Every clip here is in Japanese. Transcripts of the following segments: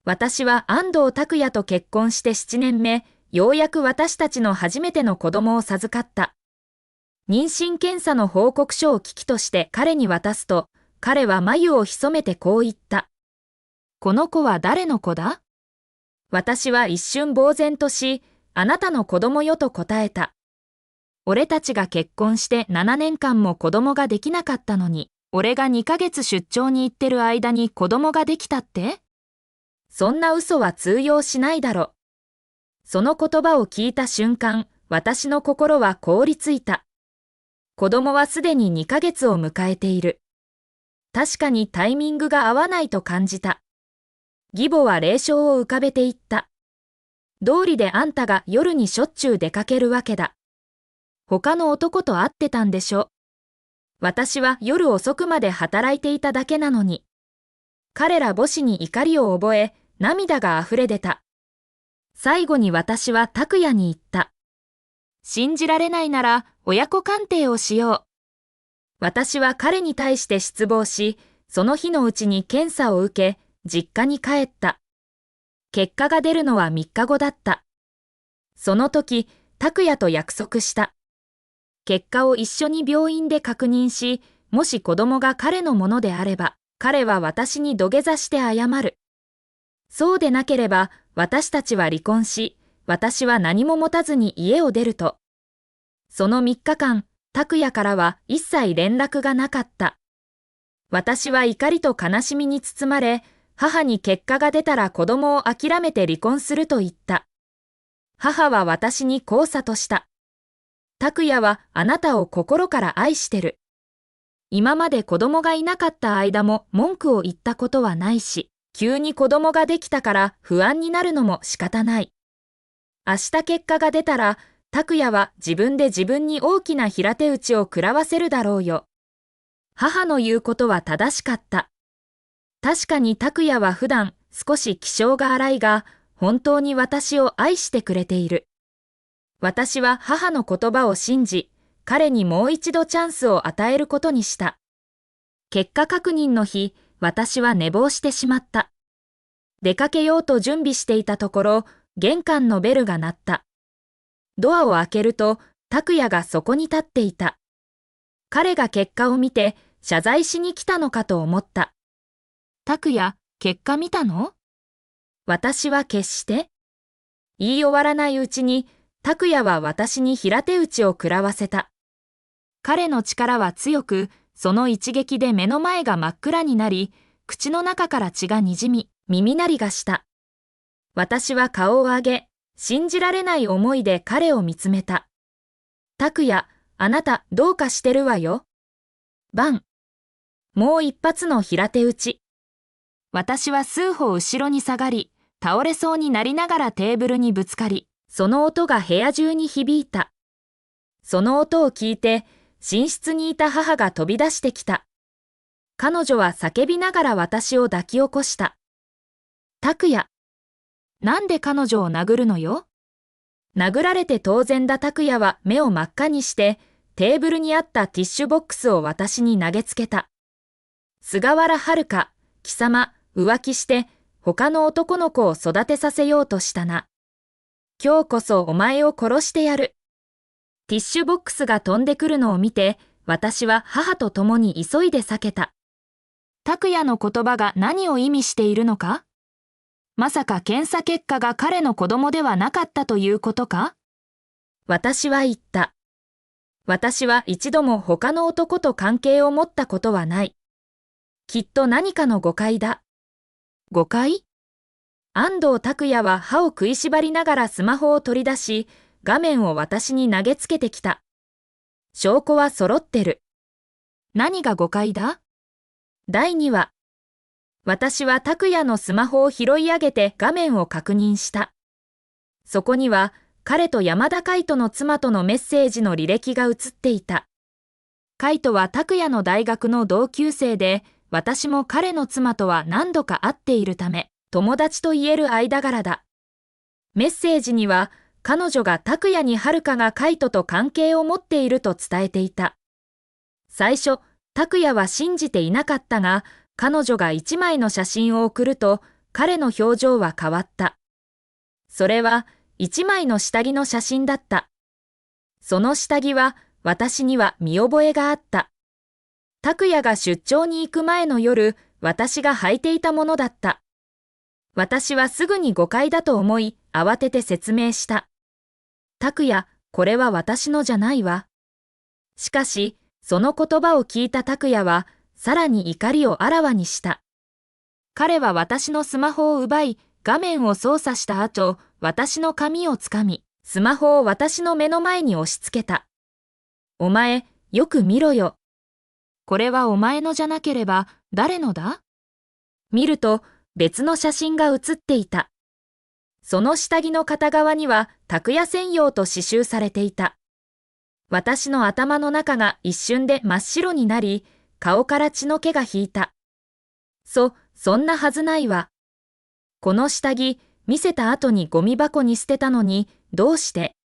私は安藤拓也と結婚して7年目、ようやく私たちの初めての子供を授かった。妊娠検査の報告書を危機として彼に渡すと、彼は眉を潜めてこう言った。この子は誰の子だ？私は一瞬呆然とし、あなたの子供よと答えた。俺たちが結婚して7年間も子供ができなかったのに、俺が2ヶ月出張に行ってる間に子供ができたって？そんな嘘は通用しないだろ。その言葉を聞いた瞬間、私の心は凍りついた。子供はすでに2ヶ月を迎えている。確かにタイミングが合わないと感じた。義母は冷笑を浮かべていった。道理であんたが夜にしょっちゅう出かけるわけだ。他の男と会ってたんでしょ。私は夜遅くまで働いていただけなのに。彼ら母子に怒りを覚え、涙が溢れ出た。最後に私は拓也に言った。信じられないなら親子鑑定をしよう。私は彼に対して失望し、その日のうちに検査を受け、実家に帰った。結果が出るのは3日後だった。その時、拓也と約束した。結果を一緒に病院で確認し、もし子供が彼のものであれば、彼は私に土下座して謝る。そうでなければ、私たちは離婚し、私は何も持たずに家を出ると。その3日間、拓也からは一切連絡がなかった。私は怒りと悲しみに包まれ、母に結果が出たら子供を諦めて離婚すると言った。母は私にこう諭した。拓也はあなたを心から愛してる。今まで子供がいなかった間も文句を言ったことはないし、急に子供ができたから不安になるのも仕方ない。明日結果が出たら、拓也は自分で自分に大きな平手打ちを食らわせるだろうよ。母の言うことは正しかった。確かに拓也は普段少し気性が荒いが、本当に私を愛してくれている。私は母の言葉を信じ、彼にもう一度チャンスを与えることにした。結果確認の日、私は寝坊してしまった。出かけようと準備していたところ、玄関のベルが鳴った。ドアを開けると、拓也がそこに立っていた。彼が結果を見て、謝罪しに来たのかと思った。拓也、結果見たの？私は決して。言い終わらないうちに、拓也は私に平手打ちを食らわせた。彼の力は強く、その一撃で目の前が真っ暗になり、口の中から血がにじみ、耳鳴りがした。私は顔を上げ、信じられない思いで彼を見つめた。拓也、あなたどうかしてるわよ。バン。もう一発の平手打ち。私は数歩後ろに下がり、倒れそうになりながらテーブルにぶつかり、その音が部屋中に響いた。その音を聞いて、寝室にいた母が飛び出してきた。彼女は叫びながら私を抱き起こした。拓也。なんで彼女を殴るのよ？殴られて当然だ。拓也は目を真っ赤にして、テーブルにあったティッシュボックスを私に投げつけた。菅原遥、貴様、浮気して、他の男の子を育てさせようとしたな。今日こそお前を殺してやる。ティッシュボックスが飛んでくるのを見て、私は母と共に急いで避けた。拓也の言葉が何を意味しているのか？まさか検査結果が彼の子供ではなかったということか？私は言った。私は一度も他の男と関係を持ったことはない。きっと何かの誤解だ。誤解？安藤拓也は歯を食いしばりながらスマホを取り出し、画面を私に投げつけてきた。証拠は揃ってる。何が誤解だ？第2話。私は拓也のスマホを拾い上げて画面を確認した。そこには彼と山田海人の妻とのメッセージの履歴が映っていた。海人は拓也の大学の同級生で、私も彼の妻とは何度か会っているため、友達と言える間柄だ。メッセージには、彼女が拓也に遥が海人と関係を持っていると伝えていた。最初、拓也は信じていなかったが、彼女が1枚の写真を送ると、彼の表情は変わった。それは一枚の下着の写真だった。その下着は私には見覚えがあった。拓也が出張に行く前の夜、私が履いていたものだった。私はすぐに誤解だと思い、慌てて説明した。拓也、これは私のじゃないわ。しかし、その言葉を聞いた拓也は、さらに怒りをあらわにした。彼は私のスマホを奪い、画面を操作した後、私の髪をつかみ、スマホを私の目の前に押し付けた。お前、よく見ろよ。これはお前のじゃなければ、誰のだ？見ると、別の写真が写っていた。その下着の片側には、拓也専用と刺繍されていた。私の頭の中が一瞬で真っ白になり、顔から血の気が引いた。そんなはずないわ。この下着、見せた後にゴミ箱に捨てたのに、どうして？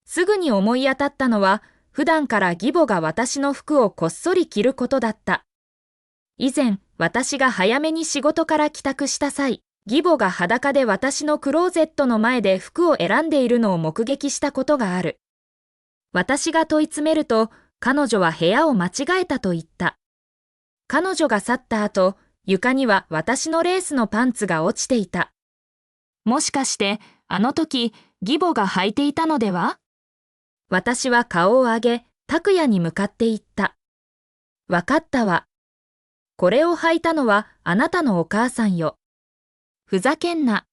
すぐに思い当たったのは、普段から義母が私の服をこっそり着ることだった。以前、私が早めに仕事から帰宅した際、義母が裸で私のクローゼットの前で服を選んでいるのを目撃したことがある。私が問い詰めると、彼女は部屋を間違えたと言った。彼女が去った後、床には私のレースのパンツが落ちていた。もしかして、あの時、義母が履いていたのでは？私は顔を上げ、拓也に向かって言った。わかったわ。これを履いたのはあなたのお母さんよ。ふざけんな。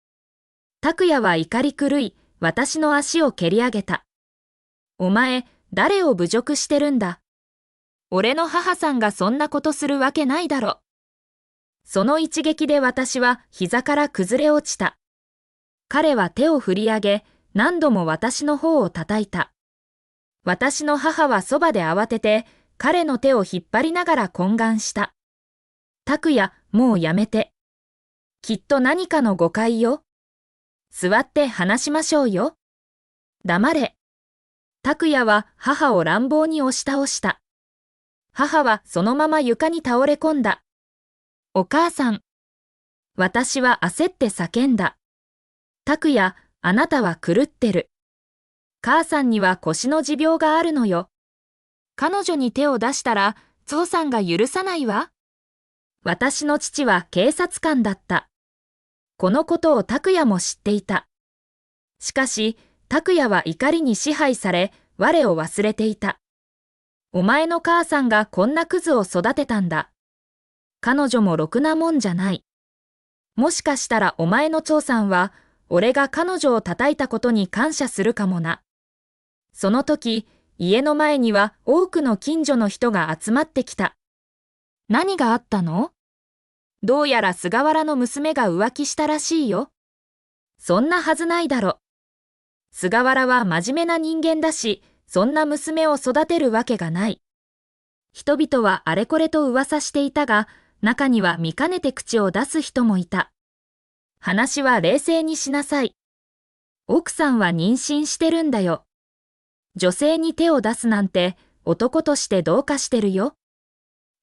拓也は怒り狂い、私の足を蹴り上げた。お前、誰を侮辱してるんだ。俺の母さんがそんなことするわけないだろ。その一撃で私は膝から崩れ落ちた。彼は手を振り上げ、何度も私の方を叩いた。私の母はそばで慌てて、彼の手を引っ張りながら懇願した。拓也、もうやめて。きっと何かの誤解よ。座って話しましょうよ。黙れ。拓也は母を乱暴に押し倒した。母はそのまま床に倒れ込んだ。お母さん。私は焦って叫んだ。拓也、あなたは狂ってる。母さんには腰の持病があるのよ。彼女に手を出したら、父さんが許さないわ。私の父は警察官だった。このことを拓也も知っていた。しかし、拓也は怒りに支配され、我を忘れていた。お前の母さんがこんなクズを育てたんだ。彼女もろくなもんじゃない。もしかしたらお前の長さんは、俺が彼女を叩いたことに感謝するかもな。その時、家の前には多くの近所の人が集まってきた。何があったの？どうやら菅原の娘が浮気したらしいよ。そんなはずないだろ。菅原は真面目な人間だし、そんな娘を育てるわけがない。人々はあれこれと噂していたが、中には見かねて口を出す人もいた。話は冷静にしなさい。奥さんは妊娠してるんだよ。女性に手を出すなんて男としてどうかしてるよ。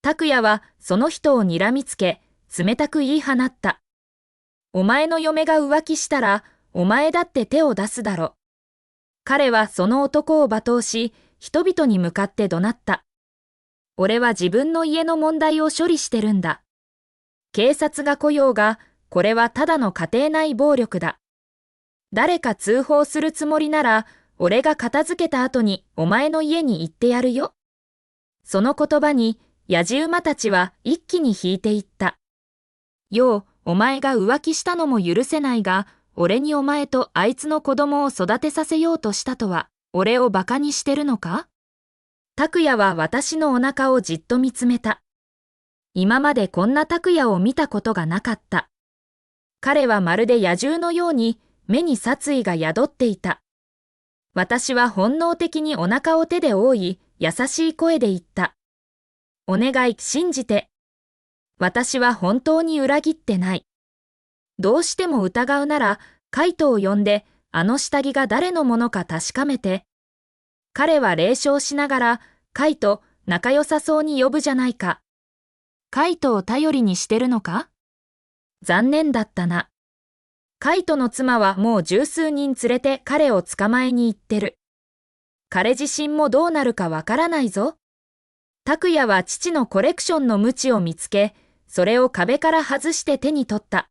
拓也はその人を睨みつけ、冷たく言い放った。お前の嫁が浮気したら、お前だって手を出すだろ。彼はその男を罵倒し、人々に向かって怒鳴った。俺は自分の家の問題を処理してるんだ。警察が来ようが、これはただの家庭内暴力だ。誰か通報するつもりなら、俺が片付けた後にお前の家に行ってやるよ。その言葉に、やじ馬たちは一気に引いていった。よう、お前が浮気したのも許せないが、俺にお前とあいつの子供を育てさせようとしたとは、俺を馬鹿にしてるのか？拓也は私のお腹をじっと見つめた。今までこんな拓也を見たことがなかった。彼はまるで野獣のように目に殺意が宿っていた。私は本能的にお腹を手で覆い、優しい声で言った。お願い、信じて。私は本当に裏切ってない。どうしても疑うなら、カイトを呼んで、あの下着が誰のものか確かめて。彼は冷笑しながら、カイト、仲良さそうに呼ぶじゃないか。カイトを頼りにしてるのか？残念だったな。カイトの妻はもう十数人連れて彼を捕まえに行ってる。彼自身もどうなるかわからないぞ。拓也は父のコレクションの鞭を見つけ、それを壁から外して手に取った。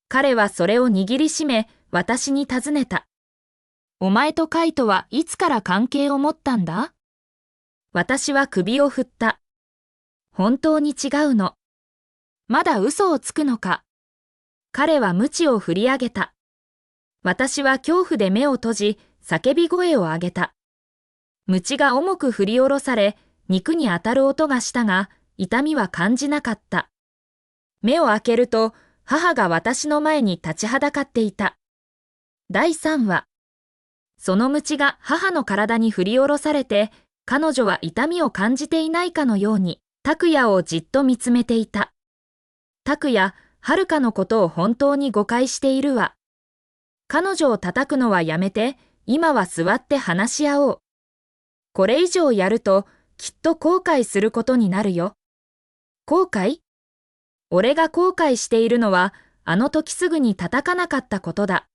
彼はそれを握りしめ、私に尋ねた。お前とカイトはいつから関係を持ったんだ？私は首を振った。本当に違うの。まだ嘘をつくのか。彼は鞭を振り上げた。私は恐怖で目を閉じ、叫び声を上げた。鞭が重く振り下ろされ、肉に当たる音がしたが、痛みは感じなかった。目を開けると、母が私の前に立ちはだかっていた。第3話。その鞭が母の体に振り下ろされて、彼女は痛みを感じていないかのように、拓也をじっと見つめていた。拓也、遥かのことを本当に誤解しているわ。彼女を叩くのはやめて、今は座って話し合おう。これ以上やると、きっと後悔することになるよ。後悔？俺が後悔しているのは、あの時すぐに叩かなかったことだ。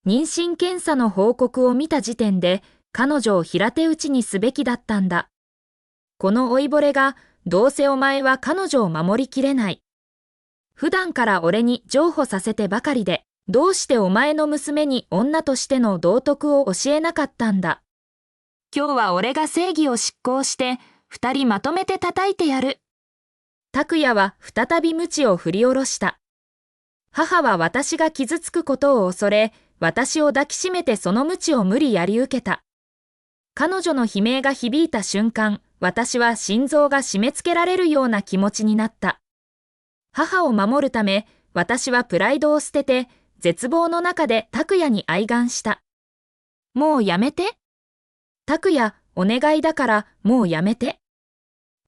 妊娠検査の報告を見た時点で、彼女を平手打ちにすべきだったんだ。この老いぼれが、どうせお前は彼女を守りきれない。普段から俺に譲歩させてばかりで、どうしてお前の娘に女としての道徳を教えなかったんだ。今日は俺が正義を執行して、二人まとめて叩いてやる。拓也は再び鞭を振り下ろした。母は私が傷つくことを恐れ、私を抱きしめてその鞭を無理やり受けた。彼女の悲鳴が響いた瞬間、私は心臓が締め付けられるような気持ちになった。母を守るため、私はプライドを捨てて、絶望の中で拓也に哀願した。もうやめて。拓也、お願いだからもうやめて。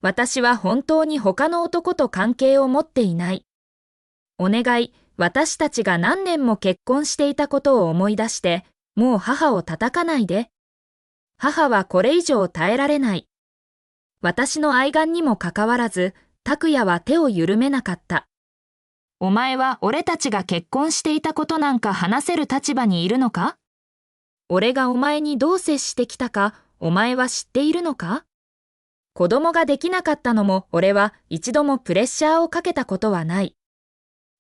私は本当に他の男と関係を持っていない。お願い、私たちが何年も結婚していたことを思い出して、もう母を叩かないで。母はこれ以上耐えられない。私の愛願にもかかわらず、拓也は手を緩めなかった。お前は俺たちが結婚していたことなんか話せる立場にいるのか？俺がお前にどう接してきたか、お前は知っているのか？子供ができなかったのも俺は一度もプレッシャーをかけたことはない。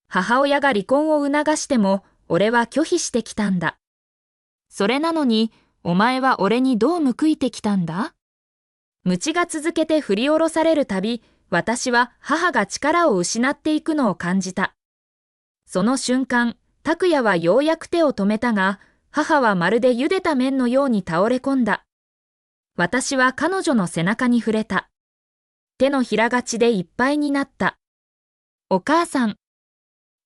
母親が離婚を促しても俺は拒否してきたんだ。それなのにお前は俺にどう報いてきたんだ？鞭が続けて振り下ろされるたび、私は母が力を失っていくのを感じた。その瞬間、拓也はようやく手を止めたが、母はまるで茹でた麺のように倒れ込んだ。私は彼女の背中に触れた。手のひらが血でいっぱいになった。お母さん。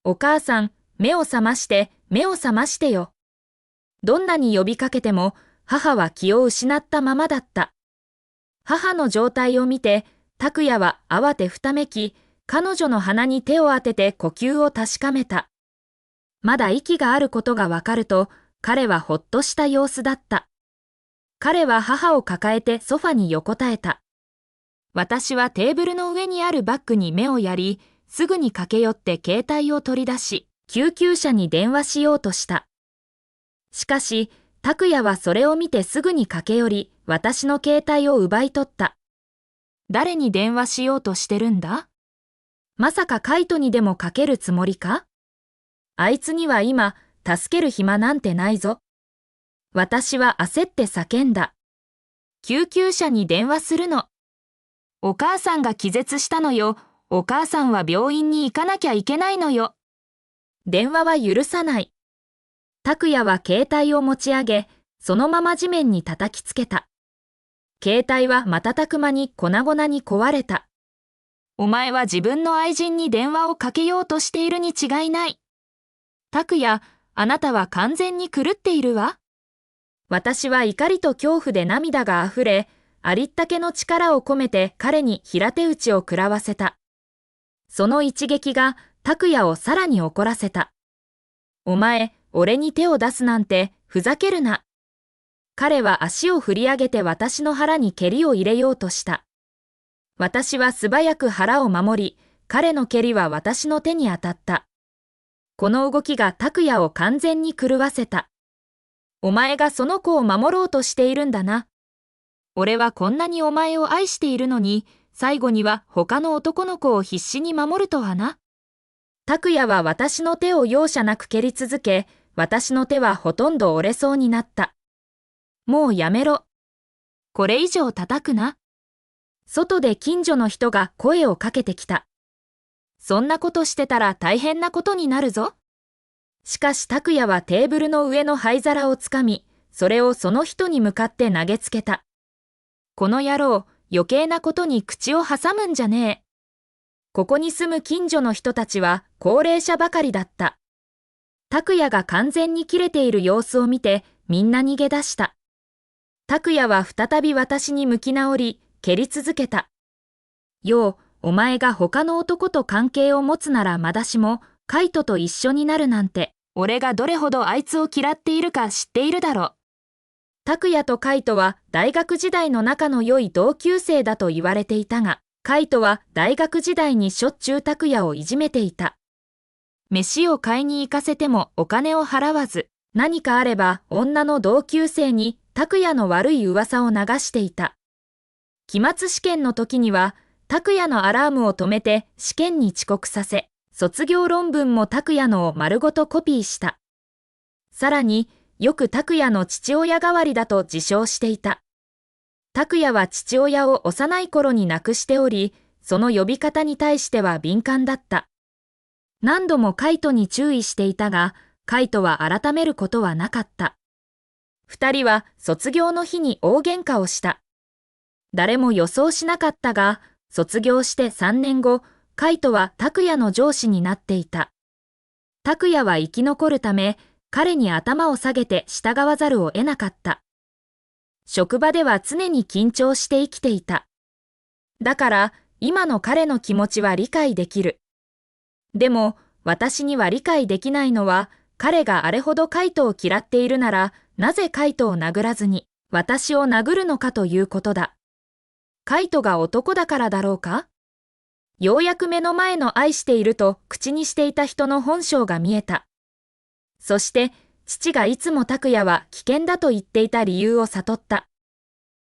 お母さん、目を覚まして、目を覚ましてよ。どんなに呼びかけても、母は気を失ったままだった。母の状態を見て、拓也は慌てふためき、彼女の鼻に手を当てて呼吸を確かめた。まだ息があることがわかると、彼はほっとした様子だった。彼は母を抱えてソファに横たえた。私はテーブルの上にあるバッグに目をやり、すぐに駆け寄って携帯を取り出し、救急車に電話しようとした。しかし、拓也はそれを見てすぐに駆け寄り、私の携帯を奪い取った。誰に電話しようとしてるんだ？まさかカイトにでもかけるつもりか？あいつには今、助ける暇なんてないぞ。私は焦って叫んだ。救急車に電話するの。お母さんが気絶したのよ。お母さんは病院に行かなきゃいけないのよ。電話は許さない。拓也は携帯を持ち上げ、そのまま地面に叩きつけた。携帯は瞬く間に粉々に壊れた。お前は自分の愛人に電話をかけようとしているに違いない。拓也、あなたは完全に狂っているわ。私は怒りと恐怖で涙があふれ、ありったけの力を込めて彼に平手打ちを食らわせた。その一撃が拓也をさらに怒らせた。お前、俺に手を出すなんてふざけるな。彼は足を振り上げて私の腹に蹴りを入れようとした。私は素早く腹を守り、彼の蹴りは私の手に当たった。この動きが拓也を完全に狂わせた。お前がその子を守ろうとしているんだな。俺はこんなにお前を愛しているのに、最後には他の男の子を必死に守るとはな。拓也は私の手を容赦なく蹴り続け、私の手はほとんど折れそうになった。もうやめろ。これ以上叩くな。外で近所の人が声をかけてきた。そんなことしてたら大変なことになるぞ。しかし拓也はテーブルの上の灰皿をつかみ、それをその人に向かって投げつけた。この野郎、余計なことに口を挟むんじゃねえ。ここに住む近所の人たちは高齢者ばかりだった。拓也が完全に切れている様子を見てみんな逃げ出した。拓也は再び私に向き直り、蹴り続けた。よう、お前が他の男と関係を持つならまだしも、カイトと一緒になるなんて、俺がどれほどあいつを嫌っているか知っているだろ。拓也とカイトは大学時代の仲の良い同級生だと言われていたが、カイトは大学時代にしょっちゅう拓也をいじめていた。飯を買いに行かせてもお金を払わず、何かあれば女の同級生に拓也の悪い噂を流していた。期末試験の時には、拓也のアラームを止めて試験に遅刻させ、卒業論文も拓也のを丸ごとコピーした。さらに、よく拓也の父親代わりだと自称していた。拓也は父親を幼い頃に亡くしており、その呼び方に対しては敏感だった。何度もカイトに注意していたが、カイトは改めることはなかった。二人は卒業の日に大喧嘩をした。誰も予想しなかったが、卒業して3年後、カイトは拓也の上司になっていた。拓也は生き残るため、彼に頭を下げて従わざるを得なかった。職場では常に緊張して生きていた。だから、今の彼の気持ちは理解できる。でも、私には理解できないのは、彼があれほどカイトを嫌っているなら、なぜカイトを殴らずに、私を殴るのかということだ。カイトが男だからだろうか？ようやく目の前の愛していると口にしていた人の本性が見えた。そして、父がいつも拓也は危険だと言っていた理由を悟った。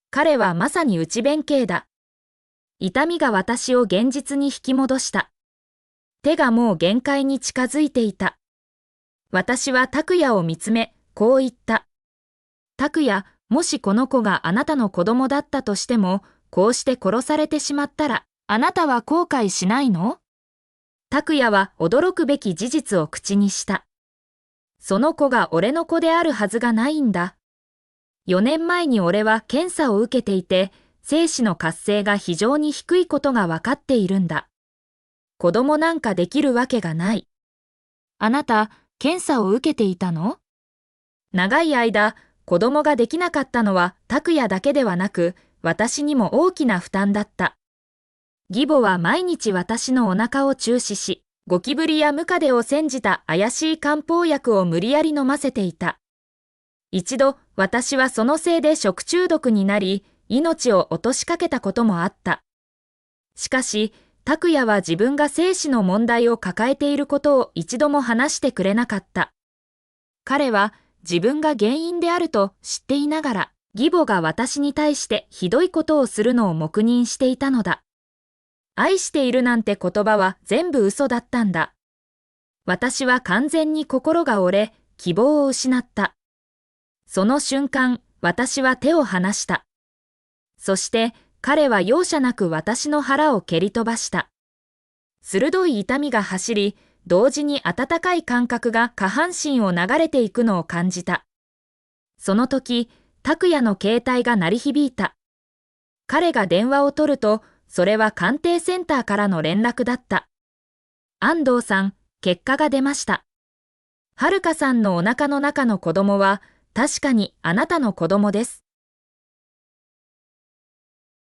彼はまさに内弁慶だ。痛みが私を現実に引き戻した。手がもう限界に近づいていた。私は拓也を見つめ、こう言った。拓也、もしこの子があなたの子供だったとしても、こうして殺されてしまったら、あなたは後悔しないの？拓也は驚くべき事実を口にした。その子が俺の子であるはずがないんだ。4年前に俺は検査を受けていて、精子の活性が非常に低いことがわかっているんだ。子供なんかできるわけがない。あなた、検査を受けていたの？長い間、子供ができなかったのは拓也だけではなく、私にも大きな負担だった。義母は毎日私のお腹を注視し、ゴキブリやムカデを煎じた怪しい漢方薬を無理やり飲ませていた。一度、私はそのせいで食中毒になり、命を落としかけたこともあった。しかし、拓也は自分が精子の問題を抱えていることを一度も話してくれなかった。彼は自分が原因であると知っていながら、義母が私に対してひどいことをするのを黙認していたのだ。愛しているなんて言葉は全部嘘だったんだ。私は完全に心が折れ、希望を失った。その瞬間、私は手を離した。そして彼は容赦なく私の腹を蹴り飛ばした。鋭い痛みが走り、同時に温かい感覚が下半身を流れていくのを感じた。その時、拓也の携帯が鳴り響いた。彼が電話を取ると、それは鑑定センターからの連絡だった。安藤さん、結果が出ました。はるかさんのお腹の中の子供は、確かにあなたの子供です。